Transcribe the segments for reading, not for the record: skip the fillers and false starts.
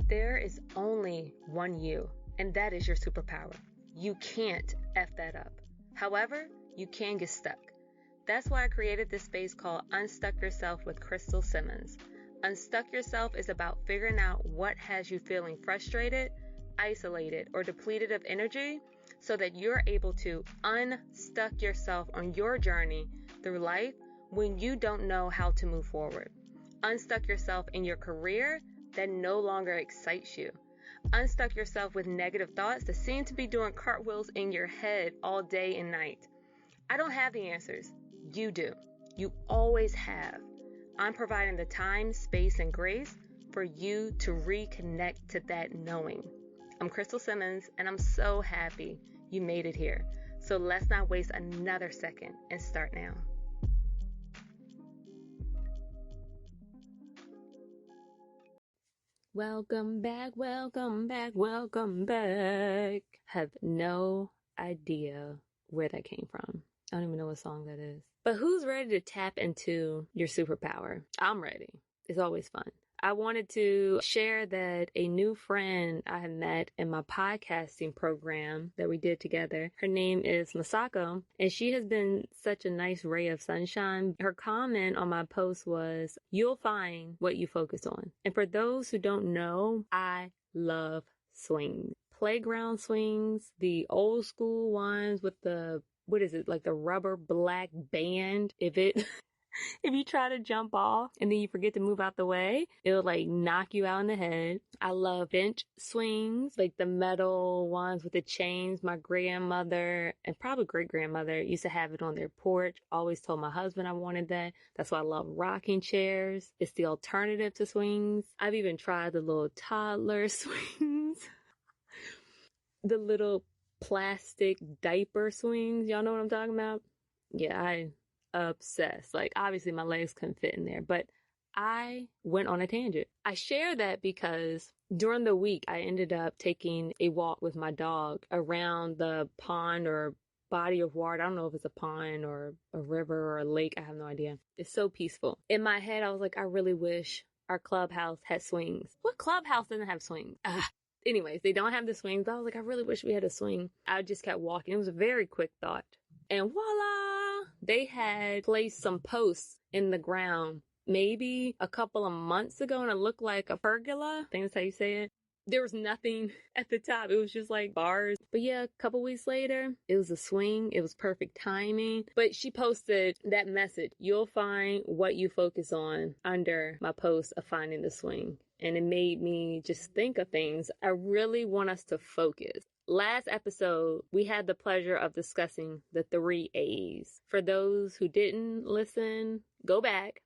There is only one you, and that is your superpower. You can't F that up. However, you can get stuck. That's why I created this space called Unstuck Yourself with Crystal Simmons. Unstuck Yourself is about figuring out what has you feeling frustrated, isolated, or depleted of energy so that you're able to unstuck yourself on your journey through life when you don't know how to move forward. Unstuck yourself in your career that no longer excites you. Unstuck yourself with negative thoughts that seem to be doing cartwheels in your head all day and night. I don't have the answers. You do. You always have. I'm providing the time, space, and grace for you to reconnect to that knowing. I'm Crystal Simmons, and I'm so happy you made it here. So let's not waste another second and start now. Welcome back, welcome back, welcome back. Have no idea where that came from. I don't even know what song that is. But who's ready to tap into your superpower? I'm ready. It's always fun. I wanted to share that a new friend I have met in my podcasting program that we did together, her name is Masako, and she has been such a nice ray of sunshine. Her comment on my post was, "You'll find what you focus on." And for those who don't know, I love swings. Playground swings, the old school ones with the, what is it, like the rubber black band. If you try to jump off and then you forget to move out the way, it'll like knock you out in the head. I love bench swings, like the metal ones with the chains. My grandmother and probably great-grandmother used to have it on their porch. Always told my husband I wanted that. That's why I love rocking chairs. It's the alternative to swings. I've even tried the little toddler swings. The little plastic diaper swings. Y'all know what I'm talking about? Yeah, I obsessed. Like, obviously my legs couldn't fit in there, but I went on a tangent. I share that because during the week I ended up taking a walk with my dog around the pond or body of water. I don't know if it's a pond or a river or a lake. I have no idea. It's so peaceful. In my head, I was like, I really wish our clubhouse had swings. What clubhouse doesn't have swings? Anyways, they don't have the swings, but I was like, I really wish we had a swing. I just kept walking. It was a very quick thought. And voila, they had placed some posts in the ground maybe a couple of months ago, and it looked like a pergola. I think that's how you say it. There was nothing at the top. It was just like bars. But yeah, a couple weeks later, it was a swing. It was perfect timing. But she posted that message, "You'll find what you focus on," under my post of finding the swing. And it made me just think of things. I really want us to focus. Last episode, we had the pleasure of discussing the 3 A's. For those who didn't listen, go back.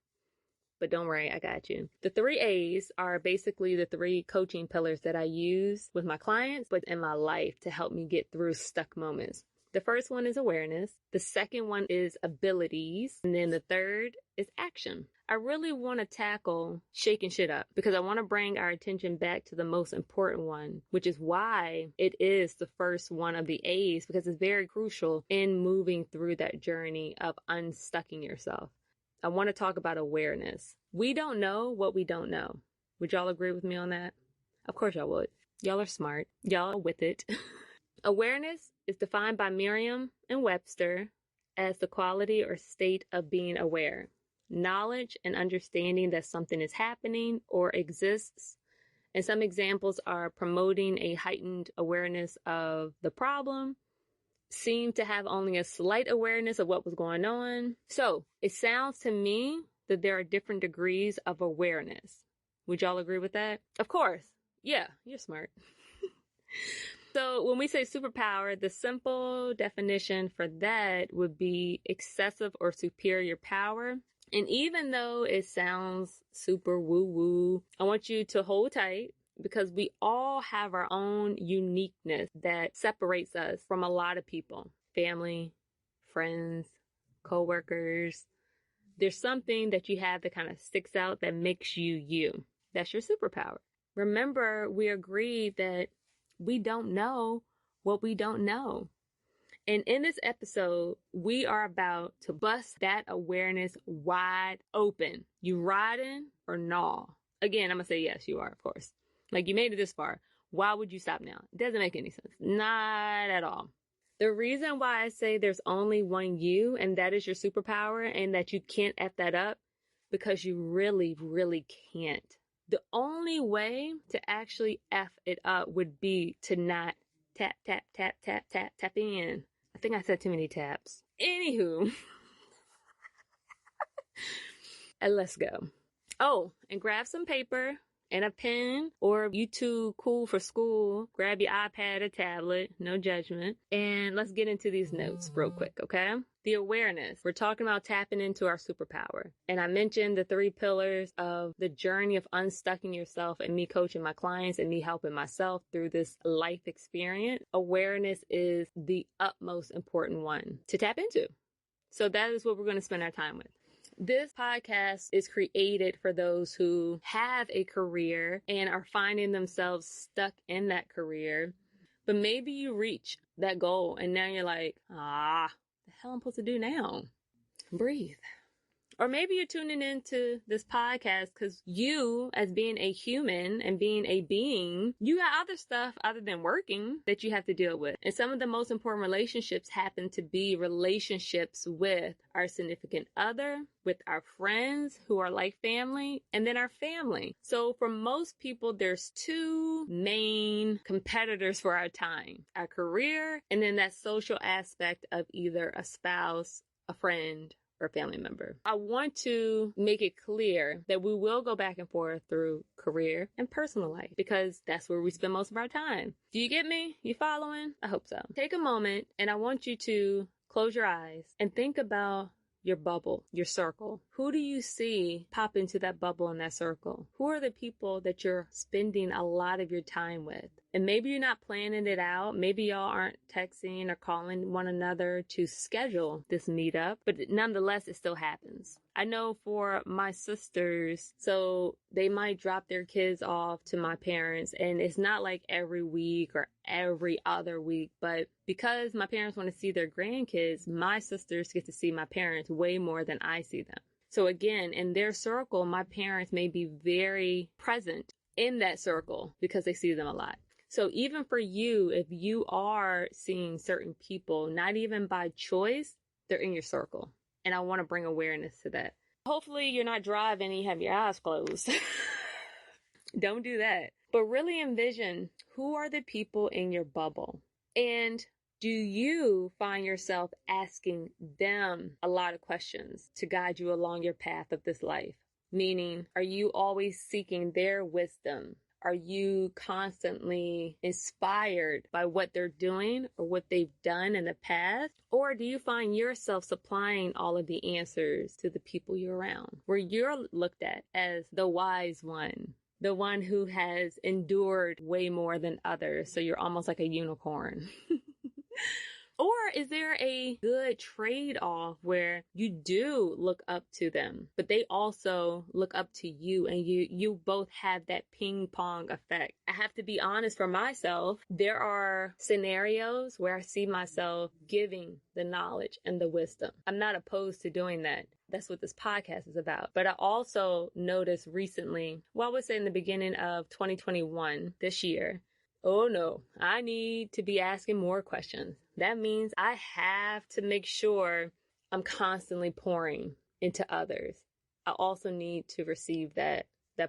But don't worry, I got you. The 3 A's are basically the 3 coaching pillars that I use with my clients, but in my life to help me get through stuck moments. The first one is awareness. The second one is abilities. And then the third is action. I really want to tackle shaking shit up because I want to bring our attention back to the most important one, which is why it is the first one of the A's, because it's very crucial in moving through that journey of unstucking yourself. I want to talk about awareness. We don't know what we don't know. Would y'all agree with me on that? Of course y'all would. Y'all are smart. Y'all are with it. Awareness is defined by Merriam and Webster as the quality or state of being aware. Knowledge and understanding that something is happening or exists. And some examples are promoting a heightened awareness of the problem, seem to have only a slight awareness of what was going on. So it sounds to me that there are different degrees of awareness. Would y'all agree with that? Of course. Yeah, you're smart. So when we say superpower, the simple definition for that would be excessive or superior power. And even though it sounds super woo-woo, I want you to hold tight because we all have our own uniqueness that separates us from a lot of people. Family, friends, coworkers. There's something that you have that kind of sticks out that makes you you. That's your superpower. Remember, we agreed that we don't know what we don't know. And in this episode, we are about to bust that awareness wide open. You riding or nah? Again, I'm going to say yes, you are, of course. Like, you made it this far. Why would you stop now? It doesn't make any sense. Not at all. The reason why I say there's only one you, and that is your superpower, and that you can't F that up, because you really, really can't. The only way to actually F it up would be to not tap, tap, tap, tap, tap, tap in. I think I said too many taps. Anywho. And let's go. Oh, and grab some paper and a pen, or you too cool for school, grab your iPad or tablet, no judgment, and let's get into these notes real quick, okay? The awareness. We're talking about tapping into our superpower. And I mentioned the 3 pillars of the journey of unstucking yourself, and me coaching my clients and me helping myself through this life experience. Awareness is the utmost important one to tap into. So that is what we're going to spend our time with. This podcast is created for those who have a career and are finding themselves stuck in that career. But maybe you reach that goal and now you're like, the hell am I supposed to do now? Breathe. Or maybe you're tuning into this podcast because you, as being a human and being a being, you got other stuff other than working that you have to deal with. And some of the most important relationships happen to be relationships with our significant other, with our friends who are like family, and then our family. So for most people, there's 2 main competitors for our time: our career, and then that social aspect of either a spouse, a friend, or family member. I want to make it clear that we will go back and forth through career and personal life because that's where we spend most of our time. Do you get me? You following? I hope so. Take a moment and I want you to close your eyes and think about your bubble, your circle. Who do you see pop into that bubble and that circle? Who are the people that you're spending a lot of your time with? And maybe you're not planning it out. Maybe y'all aren't texting or calling one another to schedule this meetup, but nonetheless, it still happens. I know for my sisters, so they might drop their kids off to my parents, and it's not like every week or every other week, but because my parents want to see their grandkids, my sisters get to see my parents way more than I see them. So again, in their circle, my parents may be very present in that circle because they see them a lot. So even for you, if you are seeing certain people, not even by choice, they're in your circle. And I want to bring awareness to that. Hopefully you're not driving and you have your eyes closed. Don't do that. But really envision, who are the people in your bubble? And do you find yourself asking them a lot of questions to guide you along your path of this life? Meaning, are you always seeking their wisdom? Are you constantly inspired by what they're doing or what they've done in the past? Or do you find yourself supplying all of the answers to the people you're around, where you're looked at as the wise one, the one who has endured way more than others, so you're almost like a unicorn? Or is there a good trade-off where you do look up to them, but they also look up to you, and you both have that ping pong effect? I have to be honest for myself. There are scenarios where I see myself giving the knowledge and the wisdom. I'm not opposed to doing that. That's what this podcast is about. But I also noticed recently, well, I would say in the beginning of 2021, this year, oh no, I need to be asking more questions. That means I have to make sure I'm constantly pouring into others. I also need to receive that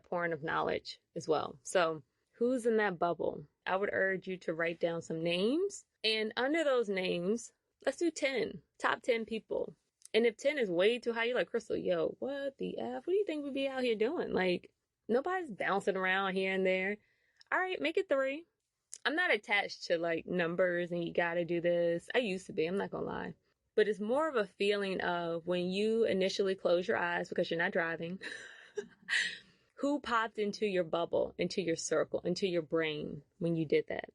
pouring of knowledge as well. So who's in that bubble? I would urge you to write down some names. And under those names, let's do 10. Top 10 people. And if 10 is way too high, you're like, Crystal, yo, what the F? What do you think we'd be out here doing? Like, nobody's bouncing around here and there. All right, make it 3. I'm not attached to like numbers and you gotta do this. I used to be, I'm not gonna lie. But it's more of a feeling of when you initially close your eyes because you're not driving, who popped into your bubble, into your circle, into your brain when you did that.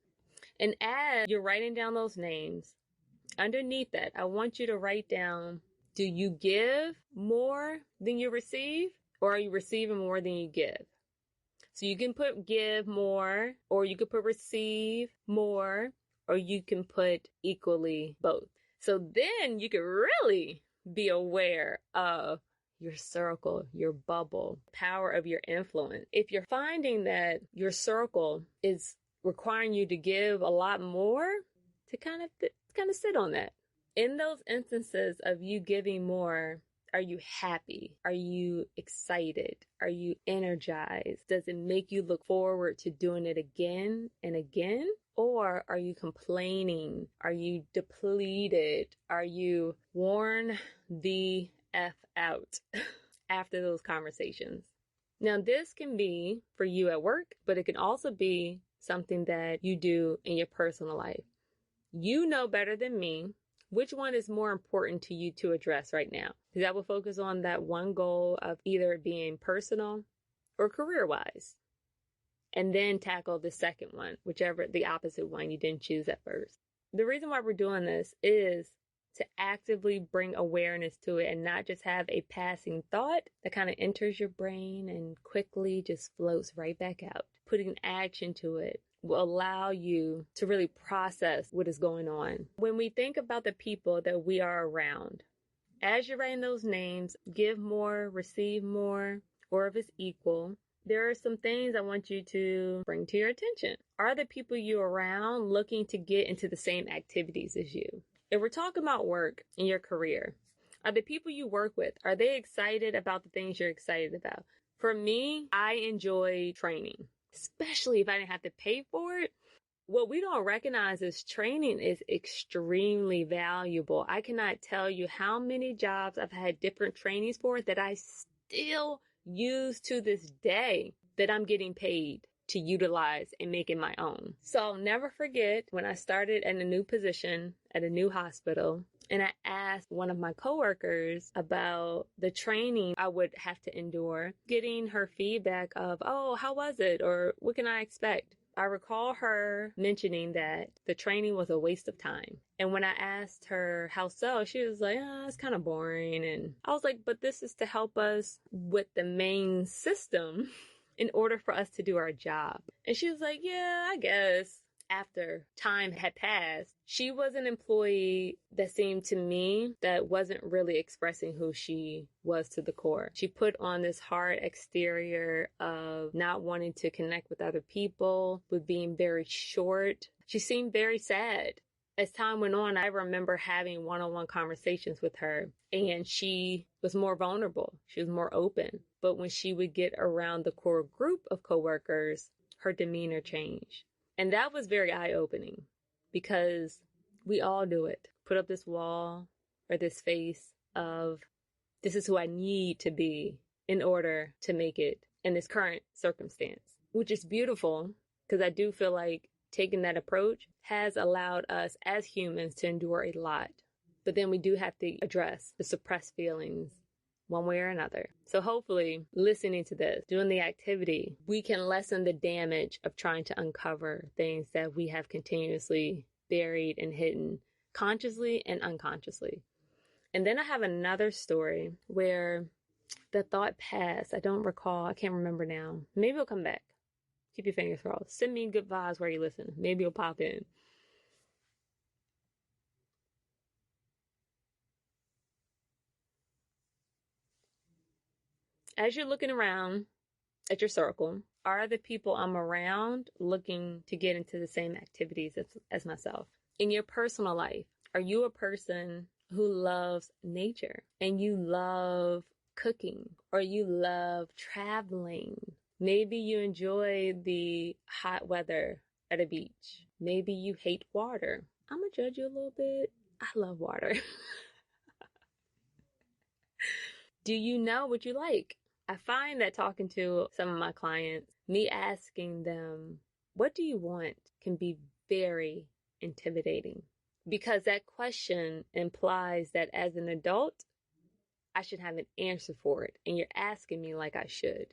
And as you're writing down those names, underneath that, I want you to write down, do you give more than you receive, or are you receiving more than you give? So you can put give more, or you could put receive more, or you can put equally both. So then you can really be aware of your circle, your bubble, power of your influence. If you're finding that your circle is requiring you to give a lot more, to kind of sit on that. In those instances of you giving more, are you happy? Are you excited? Are you energized? Does it make you look forward to doing it again and again? Or are you complaining? Are you depleted? Are you worn the F out after those conversations? Now, this can be for you at work, but it can also be something that you do in your personal life. You know better than me which one is more important to you to address right now. Because I will focus on that one goal of either being personal or career-wise. And then tackle the second one, whichever the opposite one you didn't choose at first. The reason why we're doing this is to actively bring awareness to it and not just have a passing thought that kind of enters your brain and quickly just floats right back out. Putting action to it will allow you to really process what is going on. When we think about the people that we are around, as you're writing those names, give more, receive more, or if it's equal, there are some things I want you to bring to your attention. Are the people you're around looking to get into the same activities as you? If we're talking about work and your career, are the people you work with, are they excited about the things you're excited about? For me, I enjoy training, especially if I didn't have to pay for it. What we don't recognize is training is extremely valuable. I cannot tell you how many jobs I've had different trainings for that I still use to this day that I'm getting paid to utilize and make it my own. So I'll never forget when I started in a new position at a new hospital and I asked one of my coworkers about the training I would have to endure, getting her feedback of, oh, how was it? Or what can I expect? I recall her mentioning that the training was a waste of time. And when I asked her how so, she was like, it's kind of boring. And I was like, but this is to help us with the main system in order for us to do our job. And she was like, yeah, I guess. After time had passed, she was an employee that seemed to me that wasn't really expressing who she was to the core. She put on this hard exterior of not wanting to connect with other people, with being very short. She seemed very sad. As time went on, I remember having one-on-one conversations with her, and she was more vulnerable. She was more open. But when she would get around the core group of coworkers, her demeanor changed. And that was very eye-opening because we all do it. Put up this wall or this face of this is who I need to be in order to make it in this current circumstance, which is beautiful because I do feel like taking that approach has allowed us as humans to endure a lot. But then we do have to address the suppressed feelings one way or another. So hopefully, listening to this, doing the activity, we can lessen the damage of trying to uncover things that we have continuously buried and hidden, consciously and unconsciously. And then I have another story where the thought passed. I don't recall. I can't remember now. Maybe it'll come back. Keep your fingers crossed. Send me good vibes where you listen. Maybe it'll pop in. As you're looking around at your circle, are the people I'm around looking to get into the same activities as myself? In your personal life, are you a person who loves nature and you love cooking or you love traveling? Maybe you enjoy the hot weather at a beach. Maybe you hate water. I'm gonna judge you a little bit. I love water. Do you know what you like? I find that talking to some of my clients, me asking them, what do you want, can be very intimidating because that question implies that as an adult, I should have an answer for it. And you're asking me like I should.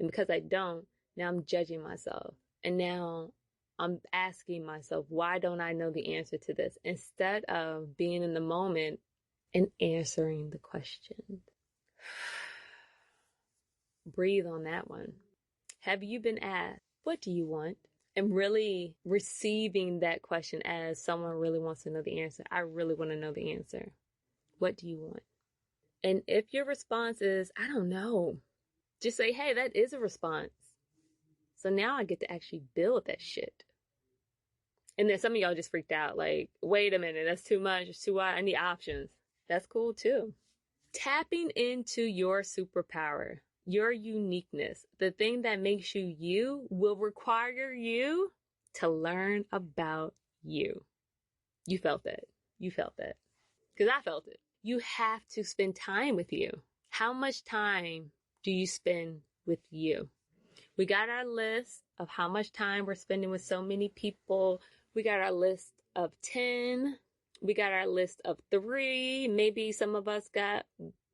And because I don't, now I'm judging myself. And now I'm asking myself, why don't I know the answer to this? Instead of being in the moment and answering the question. Breathe on that one. Have you been asked, what do you want? And really receiving that question as someone really wants to know the answer. I really want to know the answer. What do you want? And if your response is, I don't know, just say, hey, that is a response. So now I get to actually build that shit. And then some of y'all just freaked out. Like, wait a minute, that's too much. It's too wide. I need options. That's cool too. Tapping into your superpower, your uniqueness, the thing that makes you you will require you to learn about you. You felt that. You felt that. Because I felt it. You have to spend time with you. How much time do you spend with you? We got our list of how much time we're spending with so many people. We got our list of 10. We got our list of 3. Maybe some of us got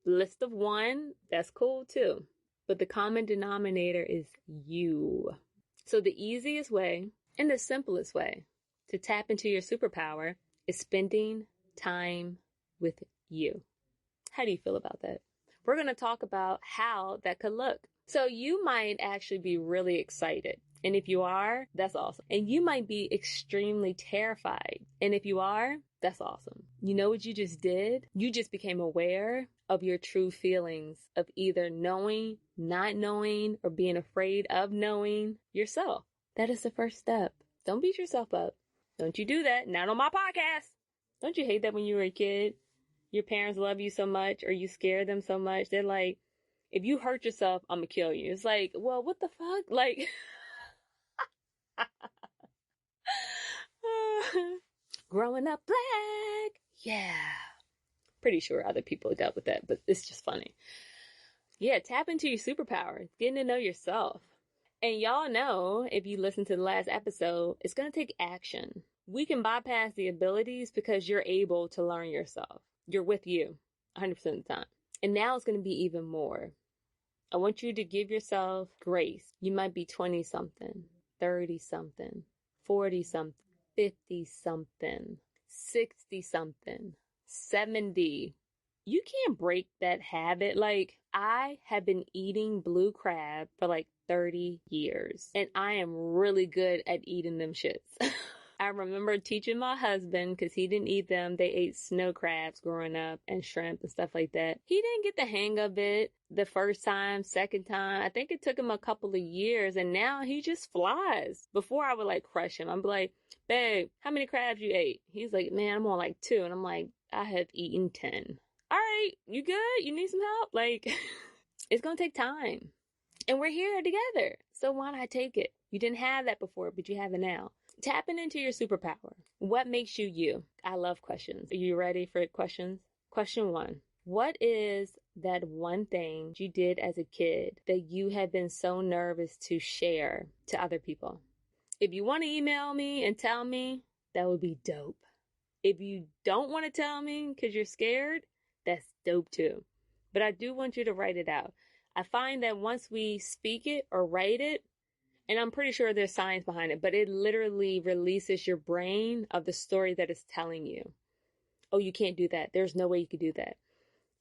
list of 1. That's cool too. But the common denominator is you. So the easiest way and the simplest way to tap into your superpower is spending time with you. How do you feel about that? We're going to talk about how that could look. So you might actually be really excited. And if you are, that's awesome. And you might be extremely terrified. And if you are, that's awesome. You know what you just did? You just became aware of your true feelings of either knowing, not knowing, or being afraid of knowing yourself. That is the first step. Don't beat yourself up. Don't you do that. Not on my podcast. Don't you hate that when you were a kid? Your parents love you so much, or you scare them so much. They're like, if you hurt yourself, I'm gonna kill you. It's like, well, what the fuck? Like, growing up black. Yeah. Pretty sure other people dealt with that, but it's just funny. Yeah, tap into your superpower. Getting to know yourself. And y'all know, if you listen to the last episode, it's gonna take action. We can bypass the abilities because you're able to learn yourself. You're with you 100% of the time. And now it's going to be even more. I want you to give yourself grace. You might be 20 something, 30 something, 40 something, 50 something, 60 something, 70. You can't break that habit. Like, I have been eating blue crab for like 30 years. And I am really good at eating them shits. I remember teaching my husband, because he didn't eat them. They ate snow crabs growing up and shrimp and stuff like that. He didn't get the hang of it the first time, second time. I think it took him a couple of years, and now he just flies. Before I would like crush him. I'm like, babe, how many crabs you ate? He's like, man, I'm on like 2. And I'm like, I have eaten 10. All right, you good? You need some help? Like, it's going to take time. And we're here together. So why not take it? You didn't have that before, but you have it now. Tapping into your superpower. What makes you you? I love questions. Are you ready for questions? Question 1. What is that one thing you did as a kid that you have been so nervous to share to other people? If you want to email me and tell me, that would be dope. If you don't want to tell me because you're scared, that's dope too. But I do want you to write it out. I find that once we speak it or write it, and I'm pretty sure there's science behind it, but it literally releases your brain of the story that it's telling you. Oh, you can't do that. There's no way you could do that.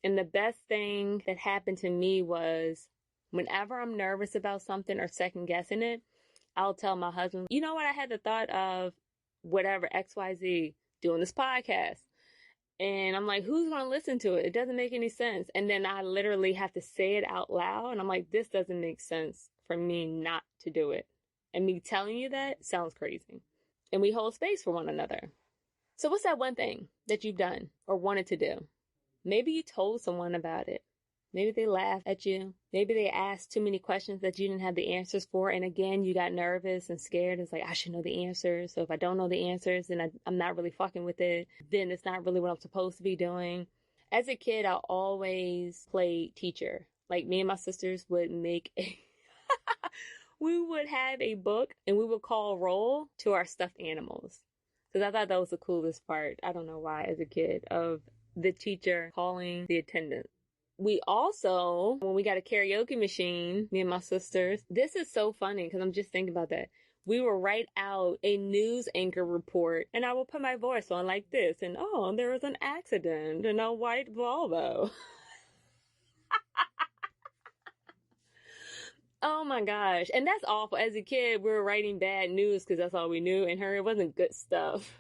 And the best thing that happened to me was whenever I'm nervous about something or second guessing it, I'll tell my husband, you know what? I had the thought of whatever, XYZ, doing this podcast. And I'm like, who's going to listen to it? It doesn't make any sense. And then I literally have to say it out loud. And I'm like, this doesn't make sense for me not to do it. And me telling you that sounds crazy. And we hold space for one another. So what's that one thing that you've done or wanted to do? Maybe you told someone about it. Maybe they laughed at you. Maybe they asked too many questions that you didn't have the answers for. And again, you got nervous and scared. It's like, I should know the answers. So if I don't know the answers, then I'm not really fucking with it. Then it's not really what I'm supposed to be doing. As a kid, I always played teacher. Like, me and my sisters would make we would have a book and we would call roll to our stuffed animals. Because I thought that was the coolest part. I don't know why, as a kid, of the teacher calling the attendant. We also, when we got a karaoke machine, me and my sisters, this is so funny because I'm just thinking about that. We will write out a news anchor report and I will put my voice on like this. And, oh, there was an accident in a white Volvo. Oh my gosh. And that's awful. As a kid, we were writing bad news because that's all we knew. And it wasn't good stuff.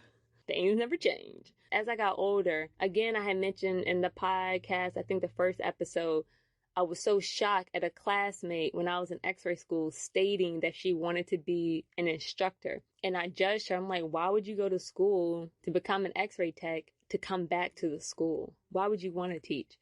Things never change. as I got older, again, I had mentioned in the podcast, I think the first episode, I was so shocked at a classmate when I was in x-ray school stating that she wanted to be an instructor. And I judged her. I'm like, why would you go to school to become an x-ray tech to come back to the school? Why would you want to teach?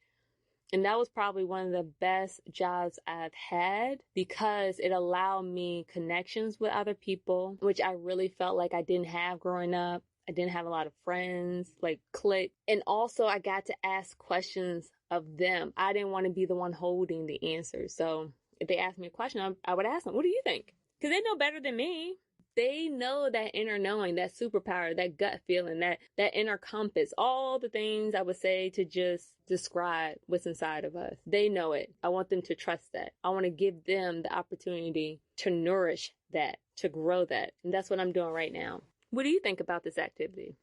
And that was probably one of the best jobs I've had because it allowed me connections with other people, which I really felt like I didn't have growing up. I didn't have a lot of friends, like clique. And also I got to ask questions of them. I didn't want to be the one holding the answers. So if they asked me a question, I would ask them, what do you think? Because they know better than me. They know that inner knowing, that superpower, that gut feeling, that inner compass, all the things I would say to just describe what's inside of us. They know it. I want them to trust that. I want to give them the opportunity to nourish that, to grow that. And that's what I'm doing right now. What do you think about this activity?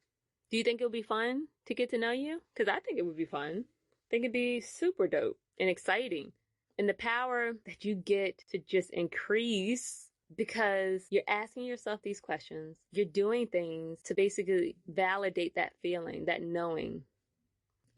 Do you think it'll be fun to get to know you? Because I think it would be fun. I think it'd be super dope and exciting. And the power that you get to just increase because you're asking yourself these questions. You're doing things to basically validate that feeling, that knowing.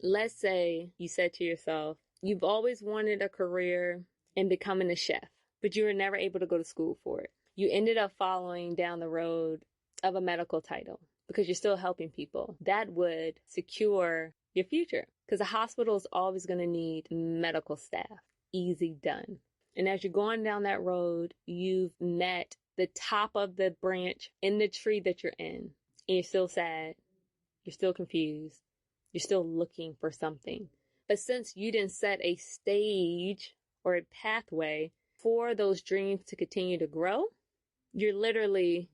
Let's say you said to yourself, you've always wanted a career in becoming a chef, but you were never able to go to school for it. You ended up following down the road of a medical title because you're still helping people. That would secure your future because a hospital is always going to need medical staff. Easy done. And as you're going down that road, you've met the top of the branch in the tree that you're in. And you're still sad. You're still confused. You're still looking for something. But since you didn't set a stage or a pathway for those dreams to continue to grow, you're literally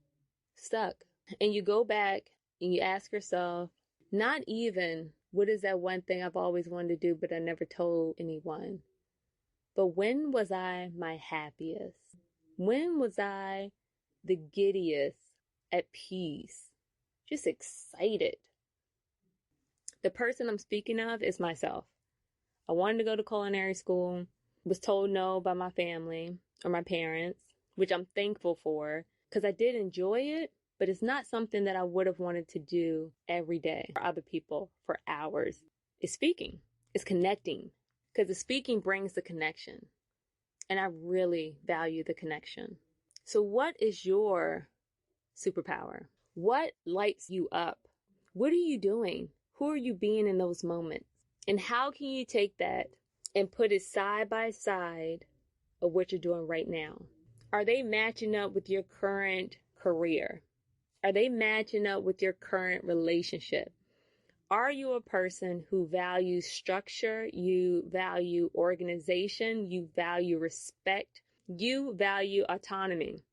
stuck. And you go back and you ask yourself, not even, what is that one thing I've always wanted to do, but I never told anyone? But when was I my happiest? When was I the giddiest, at peace, just excited? The person I'm speaking of is myself. I wanted to go to culinary school, was told no by my family or my parents, which I'm thankful for because I did enjoy it, but it's not something that I would have wanted to do every day for other people for hours. It's speaking. It's connecting. Because the speaking brings the connection. And I really value the connection. So what is your superpower? What lights you up? What are you doing? Who are you being in those moments? And how can you take that and put it side by side of what you're doing right now? Are they matching up with your current career? Are they matching up with your current relationship? Are you a person who values structure? You value organization? You value respect? You value autonomy?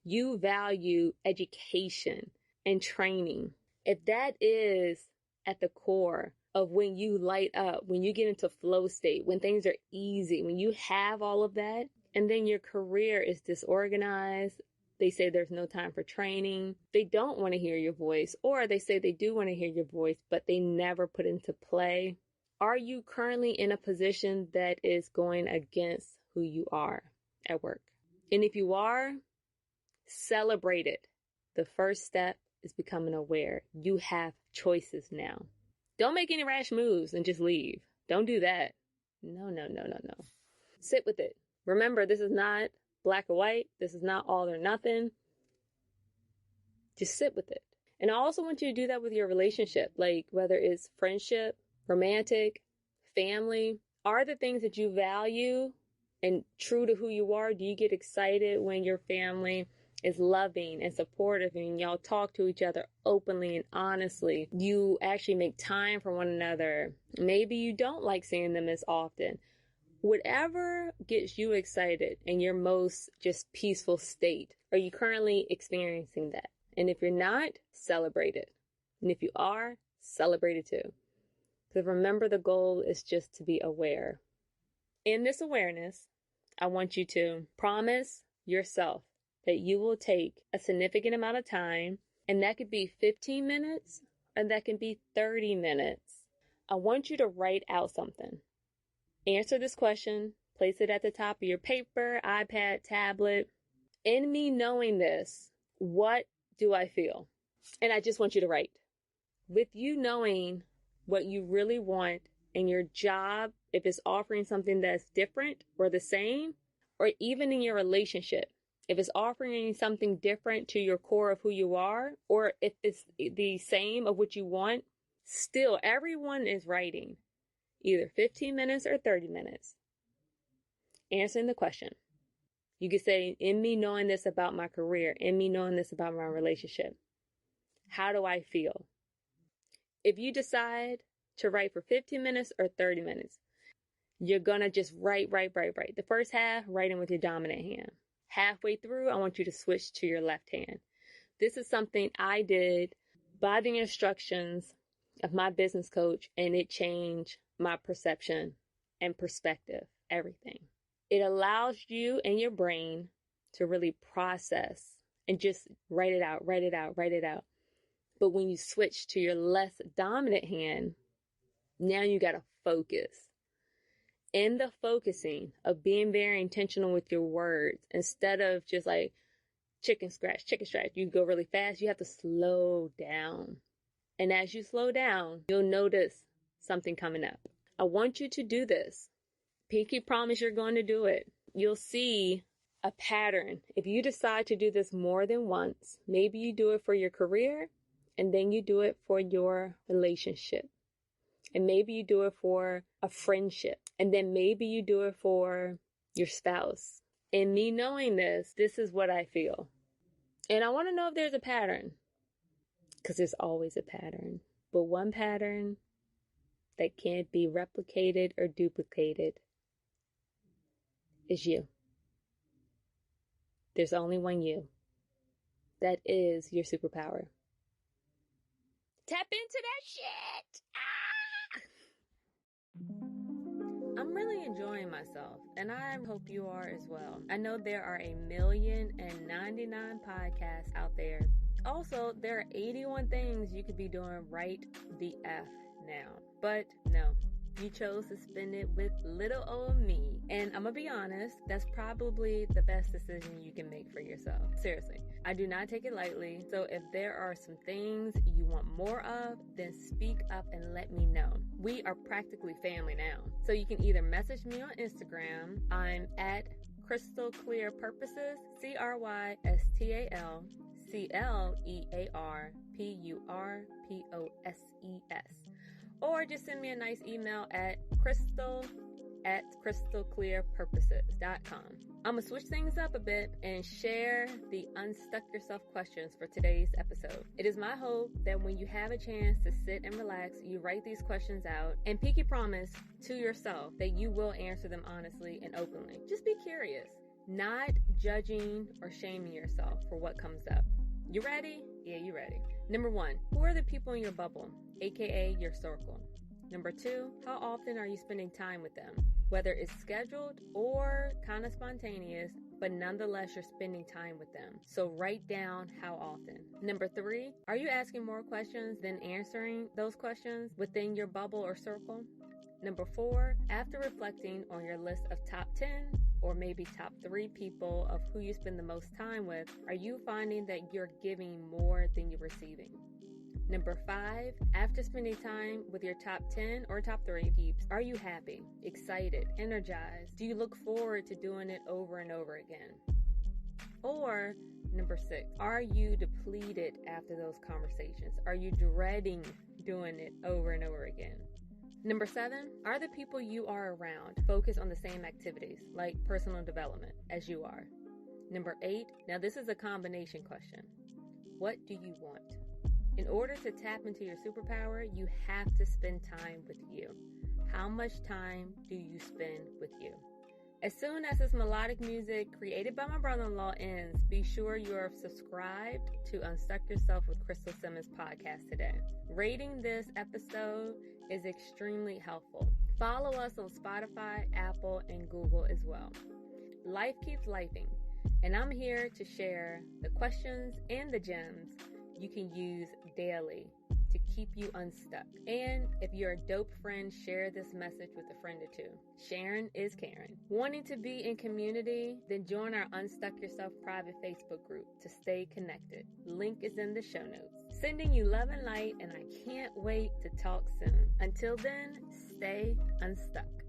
You value education and training? If that is at the core of when you light up, when you get into flow state, when things are easy, when you have all of that, and then your career is disorganized, they say there's no time for training. They don't want to hear your voice, or they say they do want to hear your voice, but they never put into play. Are you currently in a position that is going against who you are at work? And if you are, celebrate it. The first step is becoming aware. You have choices now. Don't make any rash moves and just leave. Don't do that. No. Sit with it. Remember, this is not black or white. This is not all or nothing. Just sit with it. And I also want you to do that with your relationship, like whether it's friendship, romantic, family. Are the things that you value and true to who you are? Do you get excited when your family is loving and supportive and y'all talk to each other openly and honestly? You actually make time for one another. Maybe you don't like seeing them as often. Whatever gets you excited in your most just peaceful state, are you currently experiencing that? And if you're not, celebrate it. And if you are, celebrate it too. Because remember, the goal is just to be aware. In this awareness, I want you to promise yourself that you will take a significant amount of time, and that could be 15 minutes, and that can be 30 minutes. I want you to write out something. Answer this question, place it at the top of your paper, iPad, tablet. In me knowing this, what do I feel? And I just want you to write. with you knowing what you really want in your job, if it's offering something that's different or the same, or even in your relationship, if it's offering something different to your core of who you are, or if it's the same of what you want, still everyone is writing either 15 minutes or 30 minutes answering the question. You could say, in me knowing this about my career, in me knowing this about my relationship, how do I feel? If you decide to write for 15 minutes or 30 minutes, you're going to just write. The first half, writing with your dominant hand. Halfway through, I want you to switch to your left hand. This is something I did by the instructions of my business coach, and it changed my perception and perspective, everything. It allows you and your brain to really process and just write it out. But when you switch to your less dominant hand, now you got to focus. In the focusing of being very intentional with your words, instead of just like chicken scratch, you go really fast, you have to slow down. And as you slow down, you'll notice something coming up. I want you to do this. Pinky promise you're going to do it. You'll see a pattern. If you decide to do this more than once, maybe you do it for your career, and then you do it for your relationship. And maybe you do it for a friendship. And then maybe you do it for your spouse. And me knowing this is what I feel. And I want to know if there's a pattern. Because there's always a pattern. But one pattern that can't be replicated or duplicated is you. There's only one you. That is your superpower. Tap into that shit! I'm really enjoying myself, and I hope you are as well. I know there are 1,000,099 podcasts out there. Also, there are 81 things you could be doing right the F now. But no, you chose to spend it with little old me. And I'm gonna be honest, that's probably the best decision you can make for yourself. Seriously, I do not take it lightly. So if there are some things you want more of, then speak up and let me know. We are practically family now. So you can either message me on Instagram. I'm at Crystal Clear Purposes, CrystalClearPurposes. Or just send me a nice email at crystal@crystalclearpurposes.com. I'm going to switch things up a bit and share the Unstuck Yourself questions for today's episode. It is my hope that when you have a chance to sit and relax, you write these questions out and pinky promise to yourself that you will answer them honestly and openly. Just be curious, not judging or shaming yourself for what comes up. You ready? Yeah, you ready. Number 1, who are the people in your bubble, aka your circle? Number 2, how often are you spending time with them? Whether it's scheduled or kind of spontaneous, but nonetheless you're spending time with them. So write down how often. Number 3, are you asking more questions than answering those questions within your bubble or circle? Number 4, after reflecting on your list of top 10 or maybe top 3 people of who you spend the most time with, are you finding that you're giving more than you're receiving? Number 5, after spending time with your top 10 or top 3 peeps, are you happy, excited, energized? Do you look forward to doing it over and over again? Or number 6, are you depleted after those conversations? Are you dreading doing it over and over again? Number 7, are the people you are around focused on the same activities, like personal development, as you are? Number 8, now this is a combination question. What do you want? In order to tap into your superpower, you have to spend time with you. How much time do you spend with you? As soon as this melodic music created by my brother-in-law ends, be sure you are subscribed to Unstuck Yourself with Crystal Simmons podcast today. Rating this episode is extremely helpful. Follow us on Spotify, Apple, and Google as well. Life keeps lifing, and I'm here to share the questions and the gems you can use daily to keep you unstuck. And if you're a dope friend, share this message with a friend or two. Sharing is caring. Wanting to be in community? Then join our Unstuck Yourself private Facebook group to stay connected. Link is in the show notes. Sending you love and light, and I can't wait to talk soon. Until then, stay unstuck.